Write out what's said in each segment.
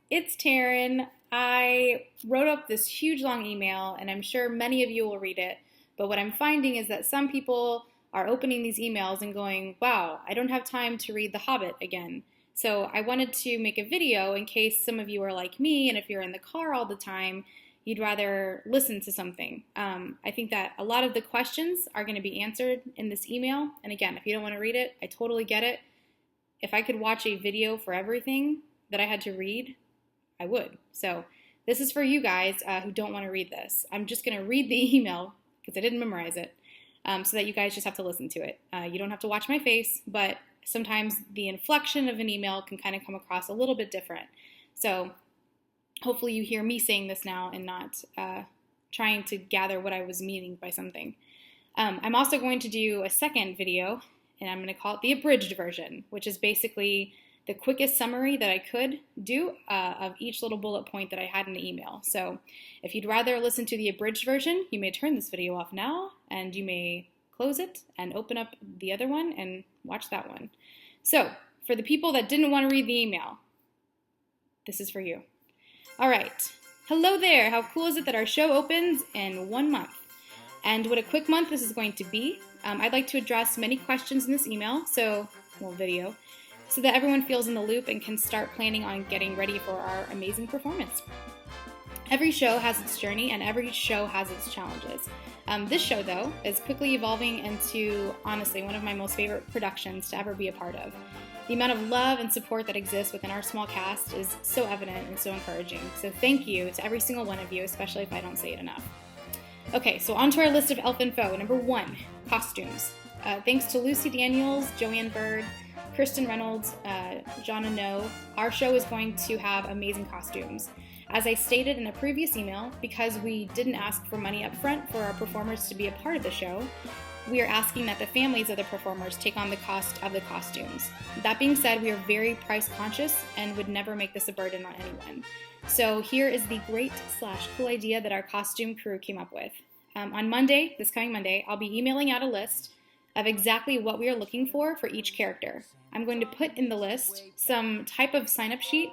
It's Taryn. I wrote up this huge long email, and I'm sure many of you will read it. But what I'm finding is that some people are opening these emails and going, wow, I don't have time to read The Hobbit again. So I wanted to make a video in case some of you are like me, and if you're in the car all the time, you'd rather listen to something. I think that a lot of the questions are going to be answered in this email. And again, if you don't want to read it, I totally get it. If I could watch a video for everything that I had to read, I would. So this is for you guys who don't want to read this. I'm just going to read the email because I didn't memorize it so that you guys just have to listen to it. You don't have to watch my face, but sometimes the inflection of an email can kind of come across a little bit different. So hopefully you hear me saying this now and not trying to gather what I was meaning by something. I'm also going to do a second video, and I'm going to call it the abridged version, which is basically the quickest summary that I could do of each little bullet point that I had in the email. So if you'd rather listen to the abridged version, you may turn this video off now, and you may close it and open up the other one and watch that one. So for the people that didn't want to read the email, this is for you. All right. Hello there. How cool is it that our show opens in 1 month? And what a quick month this is going to be. I'd like to address many questions in this email, video, so that everyone feels in the loop and can start planning on getting ready for our amazing performance. Every show has its journey and every show has its challenges. This show, though, is quickly evolving into, honestly, one of my most favorite productions to ever be a part of. The amount of love and support that exists within our small cast is so evident and so encouraging. So thank you to every single one of you, especially if I don't say it enough. Okay, so on to our list of elf info. Number 1, costumes. Thanks to Lucy Daniels, Joanne Bird, Kristen Reynolds, Jonna No, our show is going to have amazing costumes. As I stated in a previous email, because we didn't ask for money up front for our performers to be a part of the show, we are asking that the families of the performers take on the cost of the costumes. That being said, we are very price conscious and would never make this a burden on anyone. So here is the great/cool idea that our costume crew came up with. On Monday, this coming Monday, I'll be emailing out a list of exactly what we are looking for each character. I'm going to put in the list some type of sign-up sheet,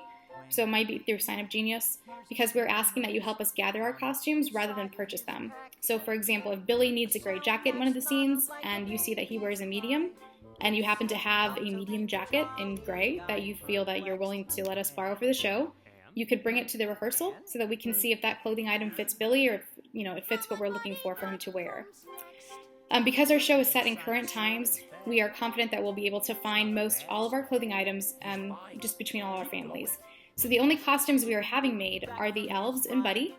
so it might be through Sign Up Genius, because we're asking that you help us gather our costumes rather than purchase them. So for example, if Billy needs a gray jacket in one of the scenes and you see that he wears a medium, and you happen to have a medium jacket in gray that you feel that you're willing to let us borrow for the show, you could bring it to the rehearsal so that we can see if that clothing item fits Billy or if it fits what we're looking for him to wear. Because our show is set in current times, we are confident that we'll be able to find most all of our clothing items just between all our families. So the only costumes we are having made are the elves and Buddy.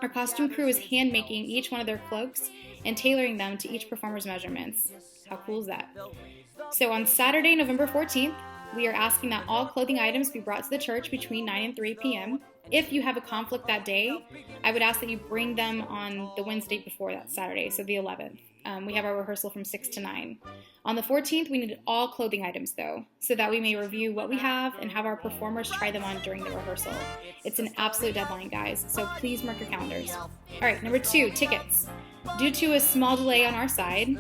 Our costume crew is hand making each one of their cloaks and tailoring them to each performer's measurements. How cool is that? So on Saturday, November 14th, we are asking that all clothing items be brought to the church between 9 and 3 p.m. If you have a conflict that day, I would ask that you bring them on the Wednesday before that Saturday, so the 11th. We have our rehearsal from 6 to 9. On the 14th, we need all clothing items, though, so that we may review what we have and have our performers try them on during the rehearsal. It's an absolute deadline, guys, so please mark your calendars. All right, number 2, tickets. Due to a small delay on our side,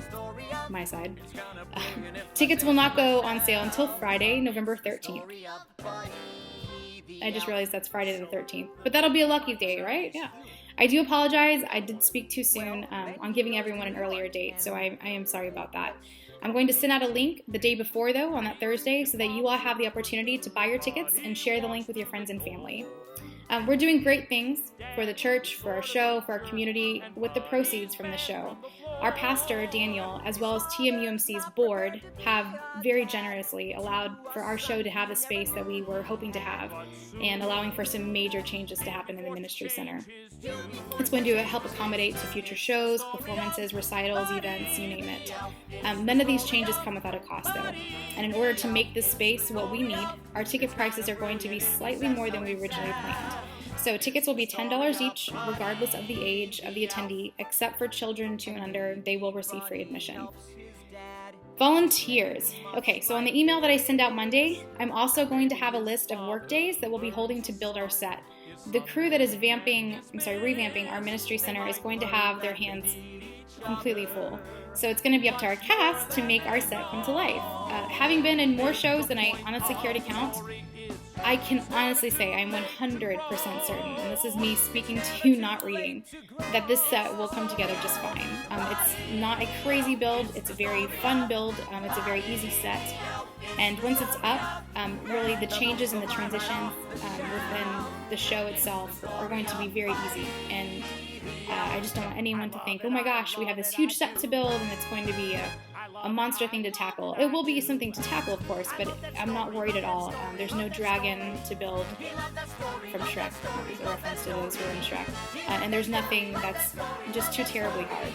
my side, tickets will not go on sale until Friday, November 13th. I just realized that's Friday the 13th, but that'll be a lucky day, right? Yeah. I do apologize. I did speak too soon on giving everyone an earlier date, so I am sorry about that. I'm going to send out a link the day before, though, on that Thursday, so that you all have the opportunity to buy your tickets and share the link with your friends and family. We're doing great things for the church, for our show, for our community, with the proceeds from the show. Our pastor, Daniel, as well as TMUMC's board, have very generously allowed for our show to have the space that we were hoping to have, and allowing for some major changes to happen in the ministry center. It's going to help accommodate to future shows, performances, recitals, events, you name it. None of these changes come without a cost, though. And in order to make this space what we need, our ticket prices are going to be slightly more than we originally planned. So tickets will be $10 each, regardless of the age of the attendee, except for children 2 and under. They will receive free admission. Volunteers. Okay, so on the email that I send out Monday, I'm also going to have a list of work days that we'll be holding to build our set. The crew that is revamping our ministry center is going to have their hands completely full. So it's going to be up to our cast to make our set come to life. Having been in more shows than I honestly care to count, I can honestly say I'm 100% certain, and this is me speaking to you, not reading, that this set will come together just fine. It's not a crazy build, it's a very fun build, it's a very easy set, and once it's up, really the changes and the transitions within the show itself are going to be very easy, and I just don't want anyone to think, oh my gosh, we have this huge set to build and it's going to be a monster thing to tackle. It will be something to tackle, of course, but I'm not worried at all. There's no dragon to build from Shrek, a reference to those who are in Shrek, and there's nothing that's just too terribly hard.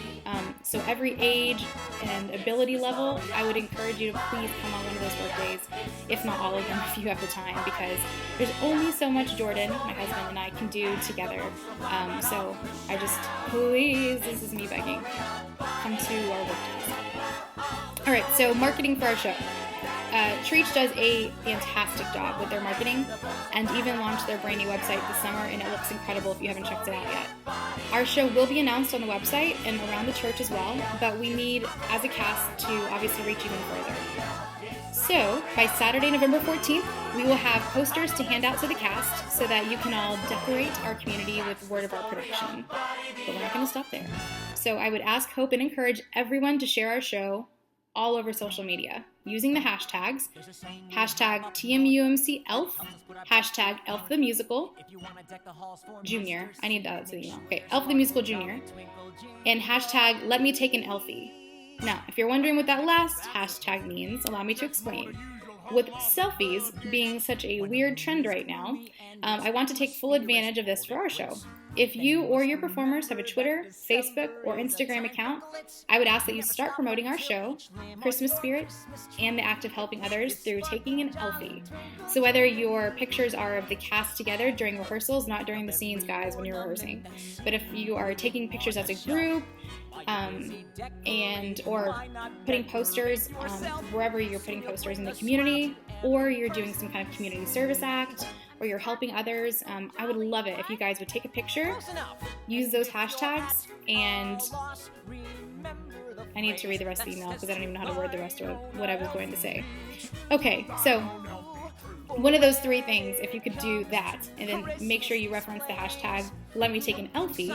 So every age and ability level, I would encourage you to please come on one of those work days, if not all of them if you have the time, because there's only so much Jordan, my husband, and I can do together. So I just, please, this is me begging, come to our work days. All right, so marketing for our show. Treach does a fantastic job with their marketing and even launched their brand new website this summer, and it looks incredible if you haven't checked it out yet. Our show will be announced on the website and around the church as well, but we need, as a cast, to obviously reach even further. So, by Saturday, November 14th, we will have posters to hand out to the cast so that you can all decorate our community with word of our production. But we're not going to stop there. So I would ask, hope, and encourage everyone to share our show all over social media using the hashtags, hashtag TMUMC Elf, hashtag Elf the Musical Jr. I need that to the email. Okay, Elf the Musical Jr. and hashtag Let Me Take an Elfie. Now, if you're wondering what that last hashtag means, allow me to explain. With selfies being such a weird trend right now, I want to take full advantage of this for our show. If you or your performers have a Twitter, Facebook, or Instagram account, I would ask that you start promoting our show, Christmas Spirit, and the act of helping others through taking an Elfie. So whether your pictures are of the cast together during rehearsals, not during the scenes, guys, when you're rehearsing, but if you are taking pictures as a group, or putting posters wherever you're putting posters in the community, or you're doing some kind of community service act, or you're helping others, I would love it if you guys would take a picture, use those hashtags, and I need to read the rest of the email because I don't even know how to word the rest of what I was going to say. Okay, so one of those three things, if you could do that, and then make sure you reference the hashtag Let Me Take an Elfie,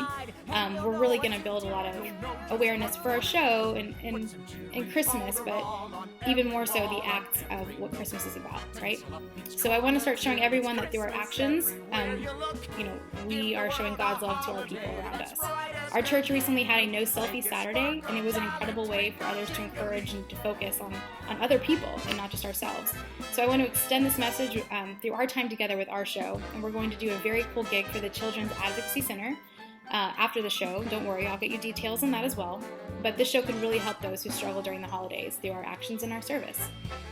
we're really going to build a lot of awareness for our show and Christmas, but even more so the act of what Christmas is about, right? So I want to start showing everyone that through our actions, we are showing God's love to our people around us. Our church recently had a No Selfie Saturday, and it was an incredible way for others to encourage and to focus on other people and not just ourselves. So I want to extend this message through our time together with our show, and we're going to do a very cool gig for the Children's Advocacy Center after the show. Don't worry, I'll get you details on that as well. But this show could really help those who struggle during the holidays through our actions and our service.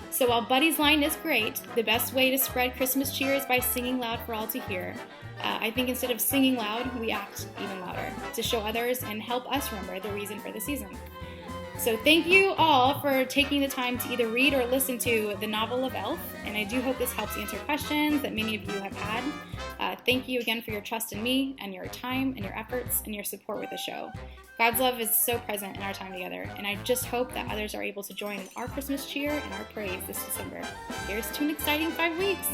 So while Buddy's line is great, the best way to spread Christmas cheer is by singing loud for all to hear. I think instead of singing loud, we act even louder to show others and help us remember the reason for the season. So thank you all for taking the time to either read or listen to the novel of Elf, and I do hope this helps answer questions that many of you have had. Thank you again for your trust in me and your time and your efforts and your support with the show. God's love is so present in our time together, and I just hope that others are able to join in our Christmas cheer and our praise this December. Here's to an exciting 5 weeks!